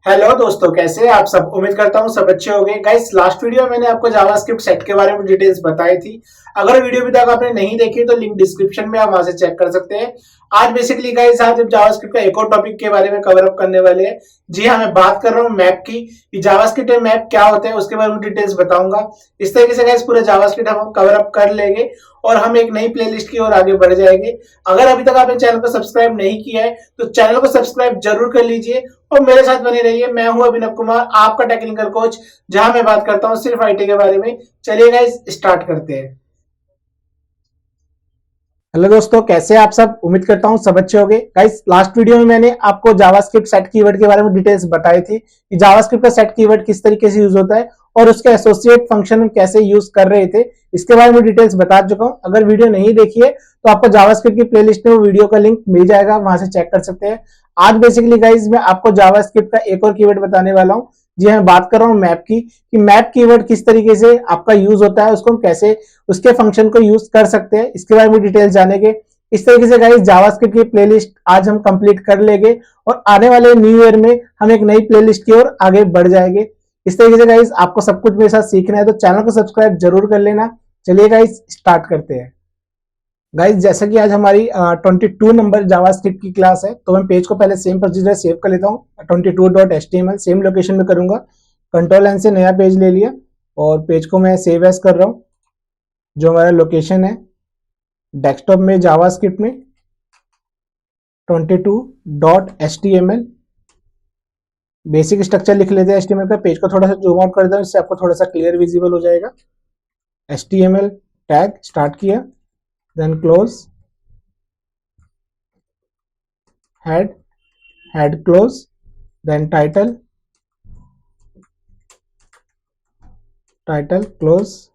Hello दोस्तों, कैसे हैं आप सब। उम्मीद करता हूँ सब अच्छे होंगे। गाइस, लास्ट वीडियो में मैंने आपको जावास्क्रिप्ट सेट के बारे में डिटेल्स बताई थी। अगर वीडियो अभी तक आपने नहीं देखी तो लिंक डिस्क्रिप्शन में आप वहां से चेक कर सकते हैं। आज बेसिकली गाइस, आज हम जावास्क्रिप्ट का एक और टॉपिक के बारे में कवर अप करने वाले हैं। जी हाँ, मैं बात कर रहा हूँ मैप की कि जावास्क्रिप्ट में मैप क्या होता है, उसके बारे में डिटेल्स बताऊंगा। इस तरीके से गाइस पूरा जावास्क्रिप्ट हम कवर अप कर लेंगे और हम एक नई प्लेलिस्ट की ओर आगे बढ़ जाएंगे। अगर अभी तक आपने चैनल को सब्सक्राइब नहीं किया है तो चैनल को सब्सक्राइब जरूर कर लीजिए और मेरे साथ बने रहिए। मैं हूं अभिनव कुमार, आपका टेक्निकल कोच, जहां मैं बात करता हूं सिर्फ आईटी के बारे में। चलिए गाइस, स्टार्ट करते हैं। हेलो दोस्तों, कैसे हैं आप सब। उम्मीद करता हूं सब अच्छे होंगे। गाइस, लास्ट वीडियो में मैंने आपको जावास्क्रिप्ट सेट कीवर्ड के बारे में डिटेल्स बताई थी कि जावास्क्रिप्ट का सेट कीवर्ड किस तरीके से यूज होता है और उसके एसोसिएट फंक्शन हम कैसे यूज कर रहे थे, इसके बारे में डिटेल्स बता चुका हूं। अगर वीडियो नहीं देखी है तो आपको जावास्क्रिप्ट की प्लेलिस्ट में वो वीडियो का लिंक मिल जाएगा, वहां से चेक कर सकते हैं। आज बेसिकली गाइस मैं आपको जावास्क्रिप्ट का एक और कीवर्ड बताने वाला हूं। जी हाँ, बात कर रहा हूँ मैप की कि मैप कीवर्ड किस तरीके से आपका यूज होता है, उसको हम कैसे उसके फंक्शन को यूज कर सकते हैं, इसके बारे में डिटेल्स जानेंगे। इस तरीके से गाइस जावास्क्रिप्ट की प्लेलिस्ट आज हम कंप्लीट कर लेंगे और आने वाले न्यू ईयर में हम एक नई प्लेलिस्ट की ओर आगे बढ़ जाएंगे। इस तरीके से गाइस आपको सब कुछ मेरे साथ सीखना है तो चैनल को सब्सक्राइब जरूर कर लेना। चलिए गाइस, स्टार्ट करते हैं। गाइस, जैसा कि आज हमारी 22 नंबर जावास्क्रिप्ट की क्लास है तो मैं पेज को पहले सेम प्रोसीजर सेव कर लेता हूँ। 22.html सेम लोकेशन में करूंगा। कंट्रोल एन से नया पेज ले लिया और पेज को मैं सेव एज कर रहा हूँ। जो हमारा लोकेशन है डेस्कटॉप में जावास्क्रिप्ट में 22.html बेसिक स्ट्रक्चर लिख लेते हैं HTML का। पेज को थोड़ा सा जूम आउट कर देता हूँ, इससे आपको थोड़ा सा क्लियर विजिबल हो जाएगा। HTML टैग स्टार्ट किया, then close, head close, then title close.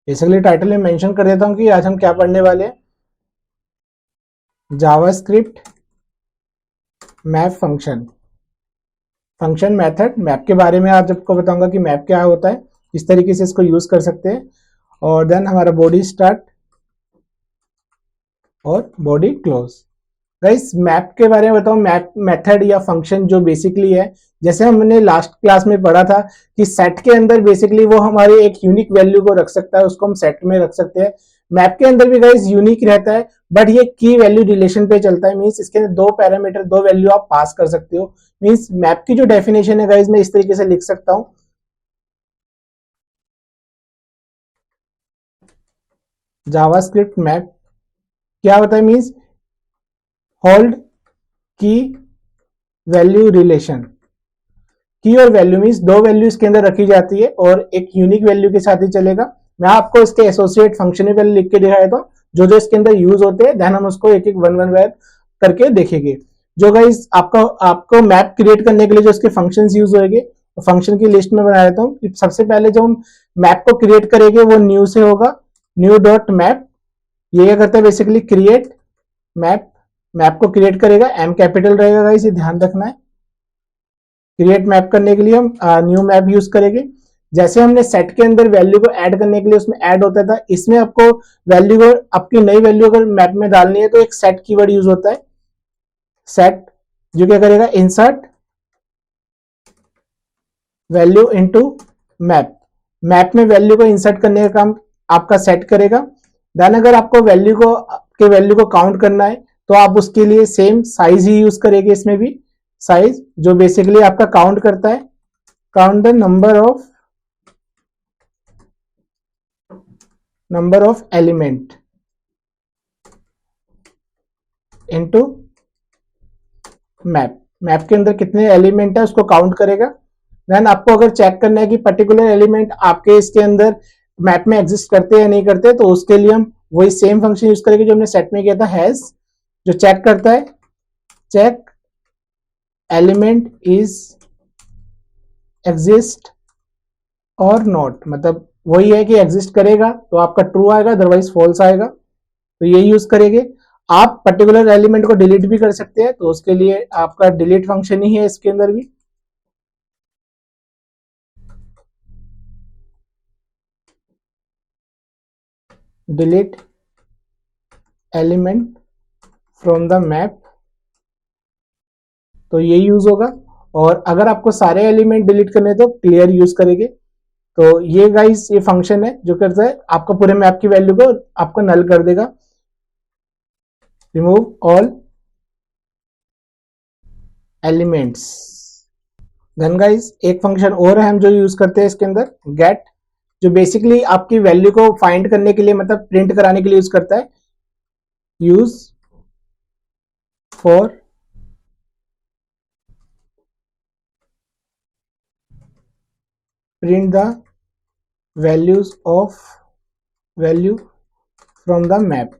Basically title में मेंशन कर देता हूँ कि आज हम क्या पढ़ने वाले हैं। JavaScript map function method map के बारे में आज आपको बताऊंगा कि मैप क्या होता है, किस तरीके से इसको यूज कर सकते हैं। और देन हमारा बॉडी स्टार्ट और बॉडी क्लोज। गाइस, मैप के बारे में बताऊं, मैप मेथड या फंक्शन जो बेसिकली है, जैसे हमने लास्ट क्लास में पढ़ा था कि सेट के अंदर बेसिकली वो हमारे एक यूनिक वैल्यू को रख सकता है, उसको हम सेट में रख सकते हैं। मैप के अंदर भी गाइस यूनिक रहता है, बट ये की वैल्यू रिलेशन पे चलता है। मींस इसके अंदर दो पैरामीटर, दो वैल्यू आप पास कर सकते हो। मींस मैप की जो डेफिनेशन है गाइस, मैं इस तरीके से लिख सकता हूं। जावास्क्रिप्ट मैप क्या होता है, मींस होल्ड की वैल्यू रिलेशन। की और वैल्यू मीन्स दो वैल्यू इसके अंदर रखी जाती है और एक यूनिक वैल्यू के साथ ही चलेगा। मैं आपको इसके एसोसिएट फंक्शन पहले लिख के दिखाया था, जो जो इसके अंदर यूज होते हैं, देन हम उसको एक एक वन वन वेब करके देखेंगे। जो गाइस आपको आपको मैप क्रिएट करने के लिए जो इसके फंक्शंस यूज होंगे, फंक्शन की लिस्ट में बना देता हूँ। सबसे पहले जो हम मैप को क्रिएट करेंगे वो न्यू से होगा, न्यू डॉट मैप। ये क्या करता है, बेसिकली क्रिएट मैप। मैप को क्रिएट करेगा, एम कैपिटल रहेगा गाइस, ये ध्यान रखना है। क्रिएट मैप करने के लिए हम न्यू मैप यूज करेंगे। जैसे हमने सेट के अंदर वैल्यू को ऐड करने के लिए उसमें ऐड होता था, इसमें आपको वैल्यू को, आपकी नई वैल्यू अगर मैप में डालनी है तो एक सेट कीवर्ड यूज होता है। सेट जो क्या करेगा, insert value into map. Map में वैल्यू को इंसर्ट करने का काम आपका सेट करेगा। देन अगर आपको वैल्यू को काउंट करना है तो आप उसके लिए सेम साइज ही यूज करेंगे। इसमें भी साइज जो बेसिकली आपका काउंट करता है, count the number of element into map. Map के अंदर कितने एलिमेंट है उसको काउंट करेगा। देन आपको अगर चेक करना है कि पर्टिकुलर एलिमेंट आपके इसके अंदर मैप में एग्जिस्ट करते हैं या नहीं करते, तो उसके लिए हम वही सेम फंक्शन यूज करेंगे जो हमने सेट में किया था, हैज, जो चेक करता है, चेक एलिमेंट इज एग्जिस्ट और नॉट। मतलब वही है कि एग्जिस्ट करेगा तो आपका ट्रू आएगा, अदरवाइज फॉल्स आएगा। तो ये यूज करेंगे। आप पर्टिकुलर एलिमेंट को डिलीट भी कर सकते हैं, तो उसके लिए आपका डिलीट फंक्शन ही है इसके अंदर भी। Delete element from the map तो ये यूज होगा। और अगर आपको सारे एलिमेंट डिलीट करने तो क्लियर यूज करेंगे। तो ये गाइस ये फंक्शन है जो करता है आपको पूरे मैप की वैल्यू को आपको नल कर देगा। Remove all elements. Then guys एक फंक्शन और है हम जो यूज करते हैं इसके अंदर, गेट, जो बेसिकली आपकी वैल्यू को फाइंड करने के लिए मतलब प्रिंट कराने के लिए यूज करता है। Use for print the values of value from the map.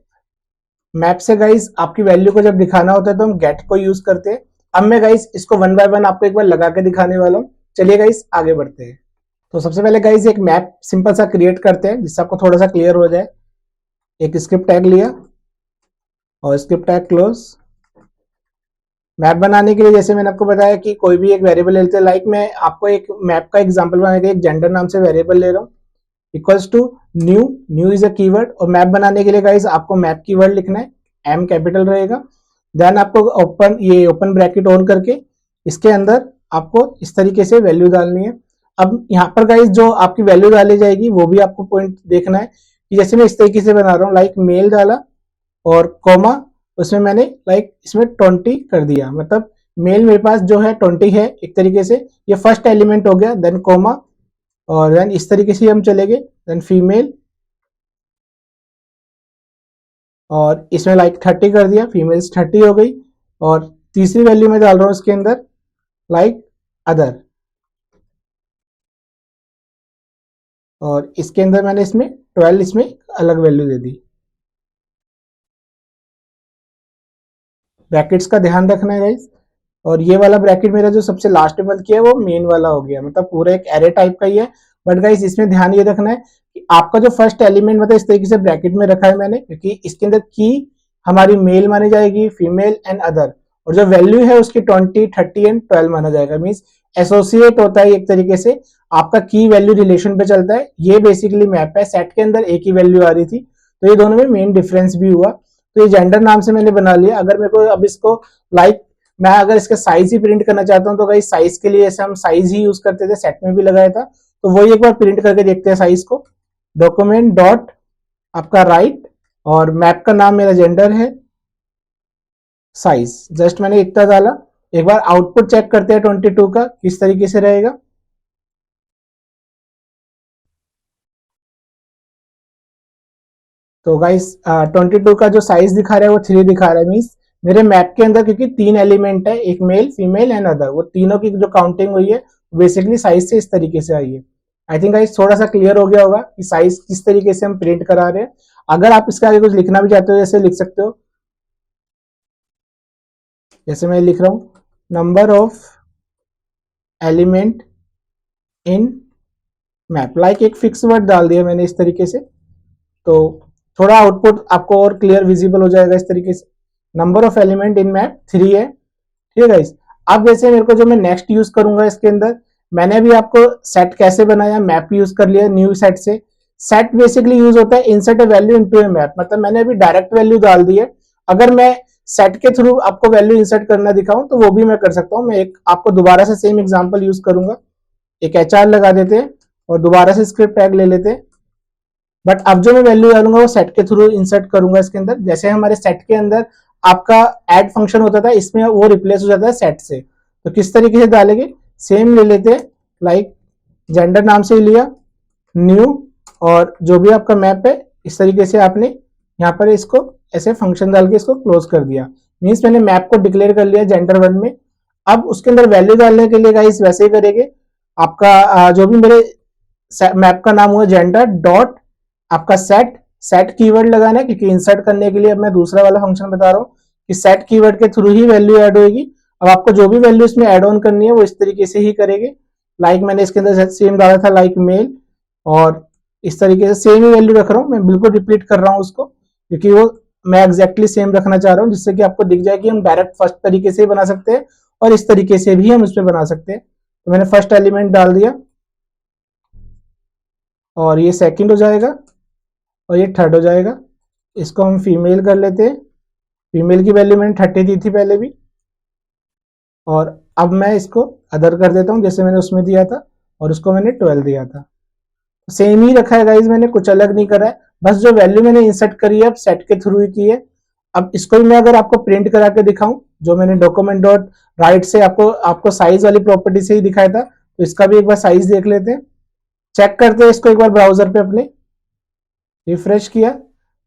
Map से गाइस आपकी वैल्यू को जब दिखाना होता है तो हम गेट को यूज करते हैं। अब मैं गाइस इसको वन बाय वन आपको एक बार लगा के दिखाने वाला हूँ। चलिए गाइस आगे बढ़ते हैं। तो सबसे पहले गाइस एक मैप सिंपल सा क्रिएट करते हैं जिससे आपको थोड़ा सा क्लियर हो जाए। एक स्क्रिप्ट टैग लिया और स्क्रिप्ट टैग क्लोज। मैप बनाने के लिए जैसे मैंने आपको बताया कि कोई भी एक वेरिएबल लेते हैं, लाइक मैं आपको एक मैप का एग्जांपल बनाने के लिए एक जेंडर नाम से वेरिएबल ले रहा हूँ, equals to new. New is a keyword और मैप बनाने के लिए गाइस आपको मैप कीवर्ड लिखना है, एम कैपिटल रहेगा। देन आपको ओपन ब्रैकेट ऑन करके इसके अंदर आपको इस तरीके से वैल्यू डालनी है। अब यहाँ पर गाइस जो आपकी वैल्यू डाली जाएगी वो भी आपको पॉइंट देखना है कि जैसे मैं इस तरीके से बना रहा हूँ, लाइक मेल डाला और कॉमा उसमें मैंने लाइक इसमें 20 कर दिया, मतलब मेल मेरे पास जो है 20 है एक तरीके से, ये फर्स्ट एलिमेंट हो गया। देन कॉमा और देन इस तरीके से हम चलेंगे। देन फीमेल और इसमें लाइक 30 कर दिया, फीमेल्स 30 हो गई। और तीसरी वैल्यू में डाल रहा हूँ इसके अंदर लाइक अदर, और इसके अंदर मैंने इसमें 12 इसमें अलग वैल्यू दे दी। ब्रैकेट्स का ध्यान रखना है गाइस। और ये वाला ब्रैकेट मेरा जो सबसे लास्ट में बंद किया है वो मेन वाला हो गया, मतलब पूरा एक एरे टाइप का ही है। बट गाइस इसमें ध्यान ये रखना है कि आपका जो फर्स्ट एलिमेंट मतलब इस तरीके से ब्रैकेट में रखा है मैंने, क्योंकि इसके अंदर की हमारी मेल मानी जाएगी, फीमेल एंड अदर, और जो वैल्यू है उसकी 20, 30 एंड 12 माना जाएगा। मीन्स एसोसिएट होता है एक तरीके से, आपका की वैल्यू रिलेशन पे चलता है। ये बेसिकली मैप है, सेट के अंदर एक ही वैल्यू आ रही थी, तो ये दोनों में मेन डिफरेंस भी हुआ। तो ये जेंडर नाम से मैंने बना लिया। अगर मेरे को अब इसको लाइक मैं अगर इसका साइज ही प्रिंट करना चाहता हूँ तो भाई साइज के लिए ऐसे हम साइज ही यूज करते थे, सेट में भी लगाया था, तो वही एक बार प्रिंट करके देखते हैं साइज को। डॉक्यूमेंट डॉट आपका राइट और मैप का नाम मेरा जेंडर है, साइज जस्ट मैंने इतना डाला। एक बार आउटपुट चेक करते हैं 22 का किस तरीके से रहेगा। तो गाइस 22 का जो साइज दिखा रहा है वो 3 दिखा रहा है। मीन्स मेरे मैप के अंदर क्योंकि 3 एलिमेंट है, एक मेल फीमेल एंड अदर, वो तीनों की जो काउंटिंग हुई है बेसिकली साइज से इस तरीके से आई है। आई थिंक गाइस थोड़ा सा क्लियर हो गया होगा कि साइज किस तरीके से हम प्रिंट करा रहे हैं। अगर आप इसके आगे कुछ लिखना भी चाहते हो जैसे लिख सकते हो, जैसे मैं लिख रहा हूँ number of element in map, like एक फिक्स वर्ड डाल दिया मैंने इस तरीके से, तो थोड़ा आउटपुट आपको और क्लियर विजिबल हो जाएगा इस तरीके से। Number of element in map 3 है, ठीक है गाइस। अब जैसे मेरे को जो मैं नेक्स्ट यूज करूंगा इसके अंदर, मैंने अभी आपको सेट कैसे बनाया, मैप यूज कर लिया न्यू सेट से। सेट बेसिकली यूज होता है इंसर्ट ए वैल्यू इनटू ए मैप, मतलब मैंने अभी डायरेक्ट वैल्यू डाल दी है। अगर मैं सेट के थ्रू आपको वैल्यू इंसर्ट करना दिखाऊं तो वो भी मैं कर सकता हूं। मैं एक आपको दोबारा से सेम एग्जांपल यूज करूंगा, एक एचआर लगा देते हैं और दोबारा से स्क्रिप्ट टैग ले लेते हैं। बट अब जो मैं वैल्यू डालूंगा वो सेट के थ्रू इंसर्ट करूंगा इसके अंदर। जैसे हमारे सेट के अंदर आपका ऐड फंक्शन होता था, इसमें वो रिप्लेस हो जाता है सेट से। तो किस तरीके से डालेंगे, सेम ले लेते हैं, लाइक जेंडर नाम से लिया, न्यू, और जो भी आपका मैप है इस तरीके से आपने यहाँ पर इसको ऐसे फंक्शन डाल के इसको क्लोज कर दिया। मीन्स मैंने मैप को डिक्लेयर कर लिया जेंडर 1 में। अब उसके अंदर वैल्यू डालने के लिए गाइस वैसे ही करेंगे, आपका जो भी मेरे मैप का नाम हुआ जेंडर डॉट आपका सेट, सेट कीवर्ड लगाना है क्योंकि इंसर्ट करने के लिए अब मैं दूसरा वाला फंक्शन बता रहा हूँ कि सेट कीवर्ड के थ्रू ही वैल्यू ऐड होगी। अब आपको जो भी वैल्यू इसमें ऐड ऑन करनी है वो इस तरीके से ही करेंगे। लाइक मैंने इसके अंदर सेम डाला था लाइक मेल, और इस तरीके से सेम ही वैल्यू रख रहा हूँ, मैं बिल्कुल रिपीट कर रहा हूँ उसको क्योंकि वो मैं एग्जैक्टली सेम रखना चाह रहा हूँ, जिससे कि आपको दिख जाए कि हम डायरेक्ट फर्स्ट तरीके से ही बना सकते हैं और इस तरीके से भी हम उसमें बना सकते हैं। तो मैंने फर्स्ट एलिमेंट डाल दिया और ये सेकंड हो जाएगा और ये थर्ड हो जाएगा। इसको हम फीमेल कर लेते हैं, फीमेल की वैल्यू मैंने 30 दी थी पहले भी, और अब मैं इसको अदर कर देता हूँ, जैसे मैंने उसमें दिया था और उसको मैंने 12 दिया था। सेम ही रखा है गाइज, मैंने कुछ अलग नहीं करा है, बस जो वैल्यू मैंने इंसर्ट करी है अब सेट के थ्रू ही की है। अब इसको भी मैं अगर आपको प्रिंट करा के दिखाऊं, जो मैंने डॉक्यूमेंट डॉट राइट से आपको साइज वाली प्रॉपर्टी से ही दिखाया था, तो इसका भी एक बार साइज देख लेते हैं, चेक करते हैं इसको एक बार ब्राउजर पे अपने, रिफ्रेश किया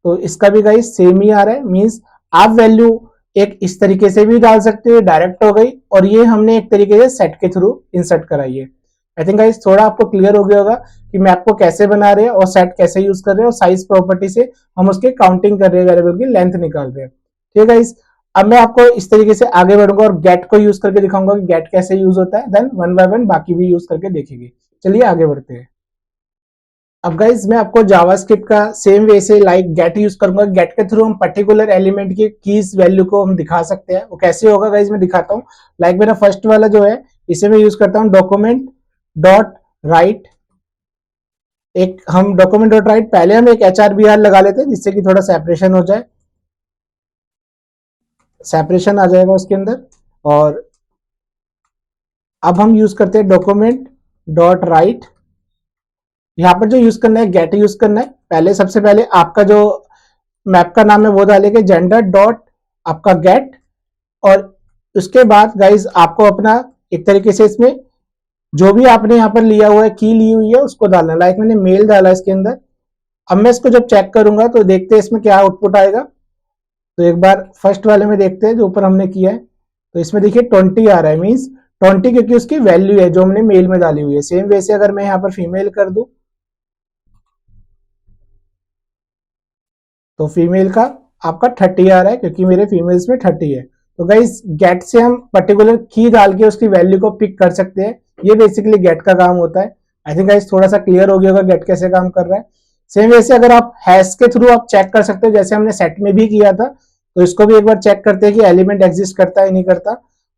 तो इसका भी गाइज सेम ही आ रहा है। मींस आप वैल्यू एक इस तरीके से भी डाल सकते हो, डायरेक्ट हो गई, और ये हमने एक तरीके से सेट के थ्रू इंसर्ट कराई है। आई थिंक गाइज थोड़ा आपको क्लियर हो गया होगा कि मैप को कैसे बना रहे हैं और सेट कैसे यूज कर रहे हैं, और साइज प्रॉपर्टी से हम उसके काउंटिंग कर रहे हैं, वेरिएबल की लेंथ निकाल रहे हैं। ठीक है गाइज, अब मैं आपको इस तरीके से आगे बढ़ूंगा और गेट को यूज करके दिखाऊंगा कि गेट कैसे यूज होता है, देन वन बाय वन बाकी भी यूज करके देखेंगे। चलिए आगे बढ़ते हैं। अब गाइज मैं आपको जावास्क्रिप्ट का सेम वे से लाइक गेट यूज करूंगा। गेट के थ्रू हम पर्टिकुलर एलिमेंट की कीज वैल्यू को हम दिखा सकते हैं। वो कैसे होगा गाइज मैं दिखाता हूँ। लाइक मेरा फर्स्ट वाला जो है, इसे मैं यूज करता हूँ डॉक्यूमेंट डॉट राइट। एक हम डॉक्यूमेंट डॉट राइट, पहले हम एक HRBR लगा लेते हैं जिससे कि थोड़ा सेपरेशन हो जाए, सेपरेशन आ जाएगा उसके अंदर। और अब हम यूज करते हैं डॉक्यूमेंट डॉट राइट। यहाँ पर जो यूज करना है गेट यूज करना है। पहले सबसे पहले आपका जो मैप का नाम है वो डालेंगे, जेंडर डॉट आपका गेट, और उसके बाद गाइज आपको अपना एक तरीके से इसमें जो भी आपने यहाँ पर लिया हुआ है, की ली हुई है, उसको डालना। लाइक मैंने मेल डाला इसके अंदर। अब मैं इसको जब चेक करूंगा तो देखते हैं इसमें क्या आउटपुट आएगा। तो एक बार फर्स्ट वाले में देखते हैं जो ऊपर हमने किया है, तो इसमें देखिए 20 आ रहा है। मीन्स 20 क्योंकि उसकी वैल्यू है जो हमने मेल में डाली हुई है। सेम वैसे अगर मैं यहाँ पर फीमेल कर दूं तो फीमेल का आपका 30 आ रहा है क्योंकि मेरे फीमेल्स में 30 है। तो गाइस गेट से हम पर्टिकुलर की डाल के उसकी वैल्यू को पिक कर सकते हैं। ये बेसिकली गेट का काम होता है। आई थिंक गाइस थोड़ा सा क्लियर हो गया होगा गेट कैसे काम कर रहा है। सेम वैसे अगर आप हैश के थ्रू आप चेक कर सकते हो, जैसे हमने सेट में भी किया था, तो इसको भी एक बार चेक करते हैं कि एलिमेंट एग्जिस्ट करता है नहीं करता।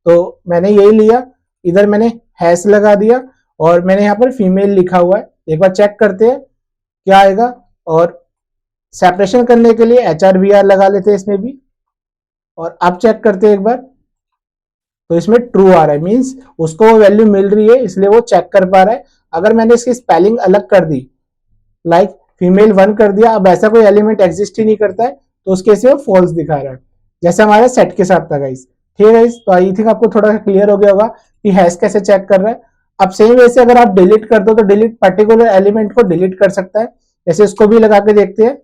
तो मैंने यही लिया, इधर मैंने हैश लगा दिया और मैंने यहाँ पर फीमेल लिखा हुआ है। एक बार चेक करते हैं क्या आएगा। और सेपरेशन करने के लिए HRBR लगा लेते हैं इसमें भी, और अब चेक करते हैं एक बार। तो इसमें ट्रू आ रहा है, मींस उसको वो वैल्यू मिल रही है इसलिए वो चेक कर पा रहा है। अगर मैंने इसकी स्पेलिंग अलग कर दी, लाइक फीमेल 1 कर दिया, अब ऐसा कोई एलिमेंट एग्जिस्ट ही नहीं करता है, तो उसके से वो फॉल्स दिखा रहा है, जैसे हमारे सेट के साथ था गाइस। ठीक है गाइस, तो आई थिंक आपको थोड़ा क्लियर हो गया होगा कि हैश कैसे चेक कर रहा है। अब सेम वैसे अगर आप डिलीट कर दो तो डिलीट पर्टिकुलर एलिमेंट को डिलीट कर सकता है। जैसे इसको भी लगा के देखते हैं।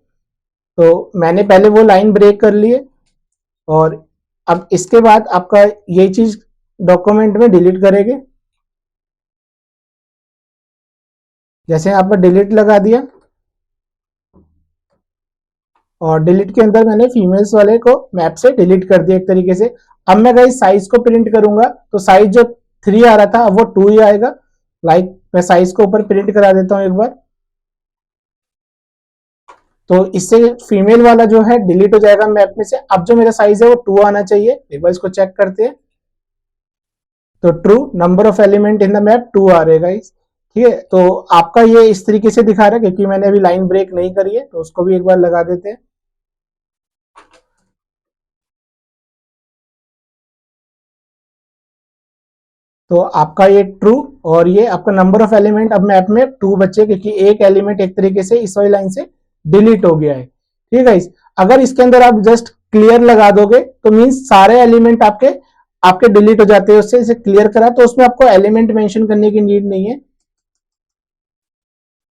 तो मैंने पहले वो लाइन ब्रेक कर ली है, और अब इसके बाद आपका यही चीज डॉक्यूमेंट में डिलीट करेंगे। जैसे यहाँ पर डिलीट लगा दिया, और डिलीट के अंदर मैंने फीमेल्स वाले को मैप से डिलीट कर दिया एक तरीके से। अब मैं गाइस साइज को प्रिंट करूंगा, तो साइज जो 3 आ रहा था अब वो 2 ही आएगा। लाइक मैं साइज को ऊपर प्रिंट करा देता हूं एक बार, तो इससे फीमेल वाला जो है डिलीट हो जाएगा मैप में से। अब जो मेरा साइज है वो 2 आना चाहिए। एक बार इसको चेक करते हैं, तो true, number of element in the map 2 आ रहे गाइस। ठीक है, तो आपका ये इस तरीके से दिखा रहा है क्योंकि मैंने अभी लाइन ब्रेक नहीं करी है, तो उसको भी एक बार लगा देते हैं। तो आपका ये ट्रू, और ये आपका नंबर ऑफ एलिमेंट अब मैप में 2 बचे क्योंकि एक एलिमेंट एक तरीके से इस वाली लाइन से डिलीट हो गया है। ठीक है, अगर इसके अंदर आप जस्ट क्लियर लगा दोगे तो मीन्स सारे एलिमेंट आपके आपके डिलीट हो जाते हैं। उससे इसे क्लियर करा तो उसमें आपको एलिमेंट मेंशन करने की नीड नहीं है,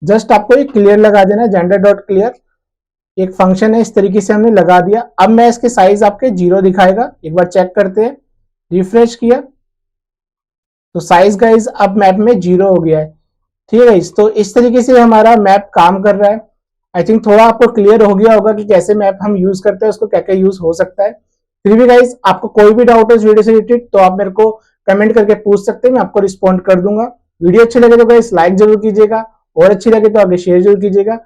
जस्ट आपको ये क्लियर लगा देना, जेंडर डॉट क्लियर एक फंक्शन है, इस तरीके से हमने लगा दिया। अब मैं इसके साइज आपके 0 दिखाएगा, एक बार चेक करते हैं। रिफ्रेश किया तो साइज गाइज अब मैप में 0 हो गया है। ठीक है, तो इस तरीके से हमारा मैप काम कर रहा है। आई थिंक थोड़ा आपको क्लियर हो गया होगा कि कैसे मैप हम यूज करते हैं, उसको क्या क्या यूज हो सकता है। फिर भी गाइज आपको कोई भी डाउट है इस वीडियो से रिलेटेड तो आप मेरे को कमेंट करके पूछ सकते हैं, मैं आपको रिस्पॉन्ड कर दूंगा। वीडियो अच्छी लगे तो गाइज लाइक जरूर कीजिएगा, और अच्छी लगे तो आगे शेयर जरूर कीजिएगा।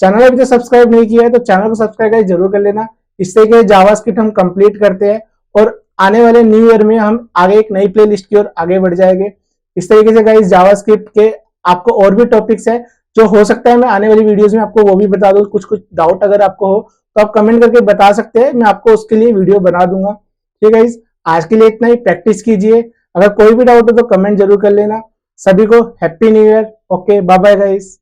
चैनल अभी तो सब्सक्राइब नहीं किया है तो चैनल को सब्सक्राइब जरूर कर लेना। इससे कि जावास्क्रिप्ट हम कंप्लीट करते हैं और आने वाले न्यू ईयर में हम आगे एक नई प्लेलिस्ट की ओर आगे बढ़ जाएंगे। इस तरीके से गाइज जावास्क्रिप्ट के आपको और भी टॉपिक्स है जो हो सकता है मैं आने वाली वीडियोस में आपको वो भी बता दूं। कुछ कुछ डाउट अगर आपको हो तो आप कमेंट करके बता सकते हैं, मैं आपको उसके लिए वीडियो बना दूंगा। ठीक है गाइज, आज के लिए इतना ही। प्रैक्टिस कीजिए, अगर कोई भी डाउट हो तो कमेंट जरूर कर लेना। सभी को happy new year. Okay, bye bye guys.